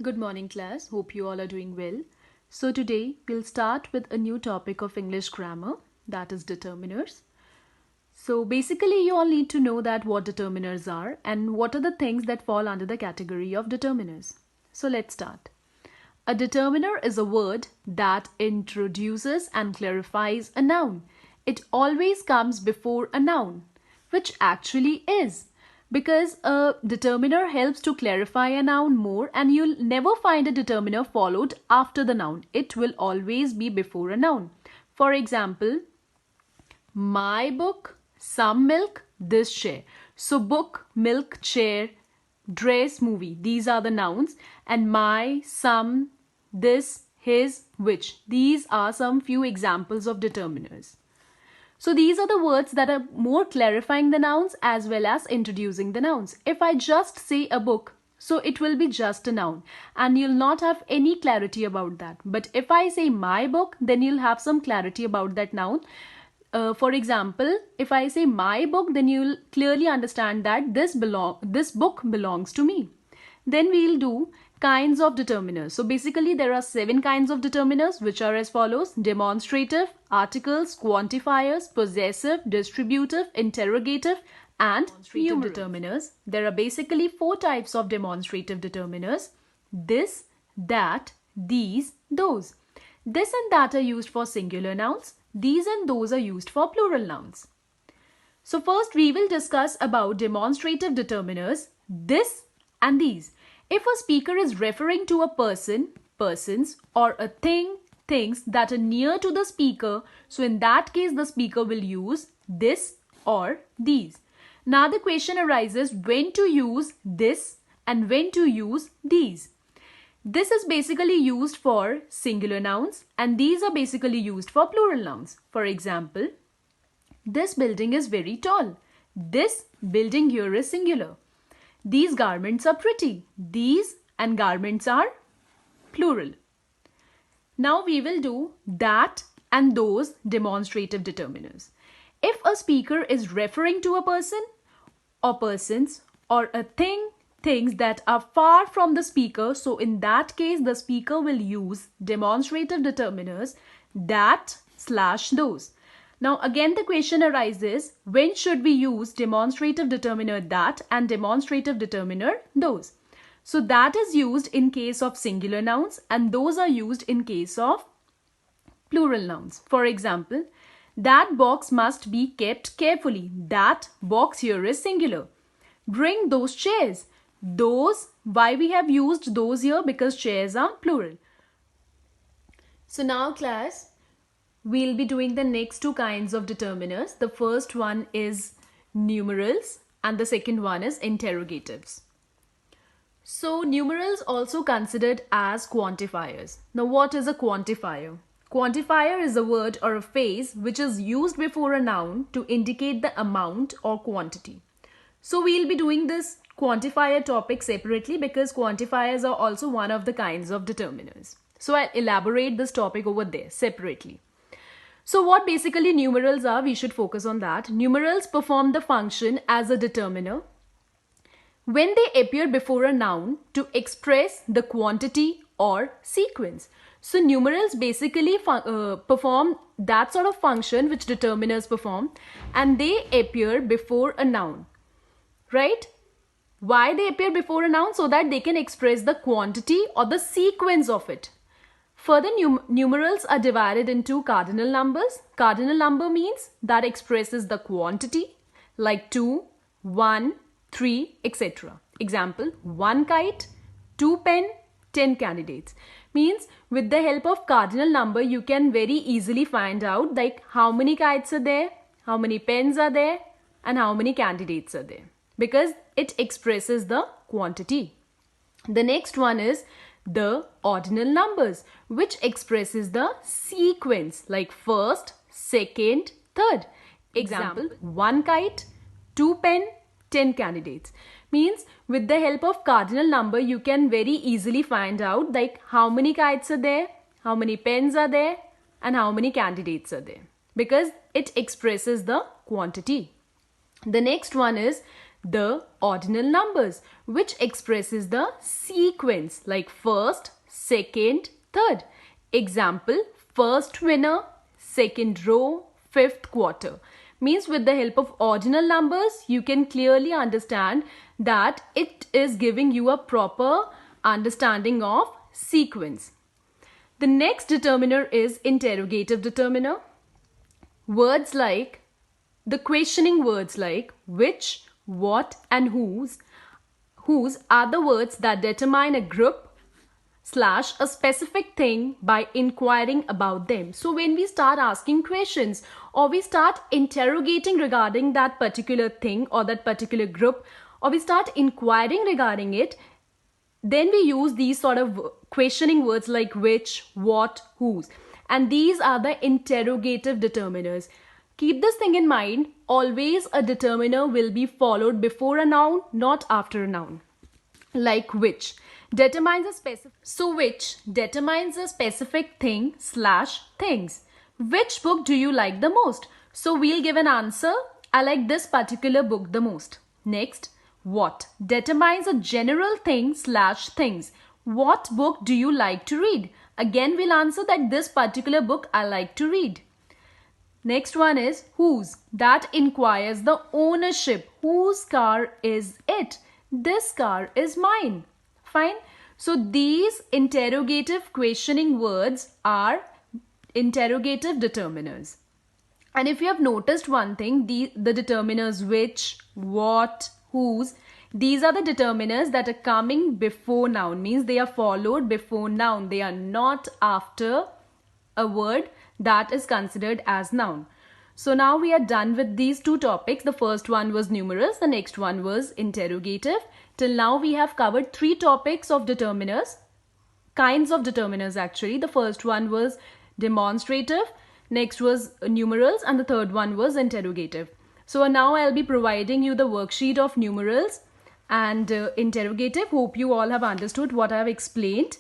Good morning, class. Hope you all are doing well. So, today we'll start with a new topic of English grammar, that is determiners. So, basically, you all need to know that what determiners are and what are the things that fall under the category of determiners. So, let's start. A determiner is a word that introduces and clarifies a noun. It always comes before a noun, which actually is. Because a determiner helps to clarify a noun more, and you'll never find a determiner followed after the noun. It will always be before a noun. For example, my book, some milk, this chair. So book, milk, chair, dress, movie. These are the nouns. And my, some, this, his, which. These are some few examples of determiners. So these are the words that are more clarifying the nouns as well as introducing the nouns. If I just say a book, so it will be just a noun and you'll not have any clarity about that. But if I say my book, then you'll have some clarity about that noun. For example, if I say my book, then you'll clearly understand that this book belongs to me. Then we'll do kinds of determiners. So basically there are 7 kinds of determiners, which are as follows: demonstrative, articles, quantifiers, possessive, distributive, interrogative, and numerative determiners. There are basically 4 types of demonstrative determiners: this, that, these, those. This and that are used for singular nouns. These and those are used for plural nouns. So first we will discuss about demonstrative determiners, this and these. If a speaker is referring to a person, persons, or a thing, things that are near to the speaker, so in that case the speaker will use this or these. Now the question arises when to use this and when to use these. This is basically used for singular nouns and these are basically used for plural nouns. For example, this building is very tall. This building here is singular. These garments are pretty. These and garments are plural. Now we will do that and those demonstrative determiners. If a speaker is referring to a person or persons or a thing, things that are far from the speaker, so in that case the speaker will use demonstrative determiners that/those. Now again the question arises, when should we use demonstrative determiner that and demonstrative determiner those? So that is used in case of singular nouns and those are used in case of plural nouns. For example, that box must be kept carefully. That box here is singular. Bring those chairs. Those, why we have used those here? Because chairs are plural. So now class, we'll be doing the next 2 kinds of determiners. The first one is numerals and the second one is interrogatives. So numerals also considered as quantifiers. Now what is a quantifier? Quantifier is a word or a phrase which is used before a noun to indicate the amount or quantity. So we'll be doing this quantifier topic separately because quantifiers are also one of the kinds of determiners. So I'll elaborate this topic over there separately. So what basically numerals are, we should focus on that. Numerals perform the function as a determiner when they appear before a noun to express the quantity or sequence. So numerals basically perform that sort of function which determiners perform and they appear before a noun, right? Why they appear before a noun? So that they can express the quantity or the sequence of it. Further, numerals are divided into cardinal numbers. Cardinal number means that expresses the quantity like 2, 1, 3, etc. Example, 1 kite, 2 pen, 10 candidates. Means with the help of cardinal number, you can very easily find out like how many kites are there, how many pens are there, and how many candidates are there. Because it expresses the quantity. The next one is the ordinal numbers, which expresses the sequence like first, second, third. Example, 1 kite, 2 pen, 10 candidates. Means with the help of cardinal number you can very easily find out like how many kites are there, how many pens are there, and how many candidates are there. Because it expresses the quantity. The next one is the ordinal numbers, which expresses the sequence like first, second, third. Example, first winner, second row, fifth quarter. Means with the help of ordinal numbers, you can clearly understand that it is giving you a proper understanding of sequence. The next determiner is interrogative determiner. Words like, the questioning words like which, what and whose are the words that determine a group / a specific thing by inquiring about them. So when we start asking questions or we start interrogating regarding that particular thing or that particular group, or we start inquiring regarding it, then we use these sort of questioning words like which, what, whose. And these are the interrogative determiners. Keep this thing in mind. Always a determiner will be followed before a noun, not after a noun. Like which determines a specific thing / things. Which book do you like the most? So we'll give an answer. I like this particular book the most. Next, what determines a general thing / things. What book do you like to read? Again, we'll answer that this particular book I like to read. Next one is whose. That inquires the ownership. Whose car is it? This car is mine. Fine. So these interrogative questioning words are interrogative determiners. And if you have noticed one thing, the determiners which, what, whose, these are the determiners that are coming before noun. Means they are followed before noun. They are not after a word that is considered as noun. So now we are done with these two topics. The first one was numerals. The next one was interrogative. Till now we have covered 3 topics of determiners. Kinds of determiners actually. The first one was demonstrative. Next was numerals. And the third one was interrogative. So now I'll be providing you the worksheet of numerals and interrogative. Hope you all have understood what I have explained.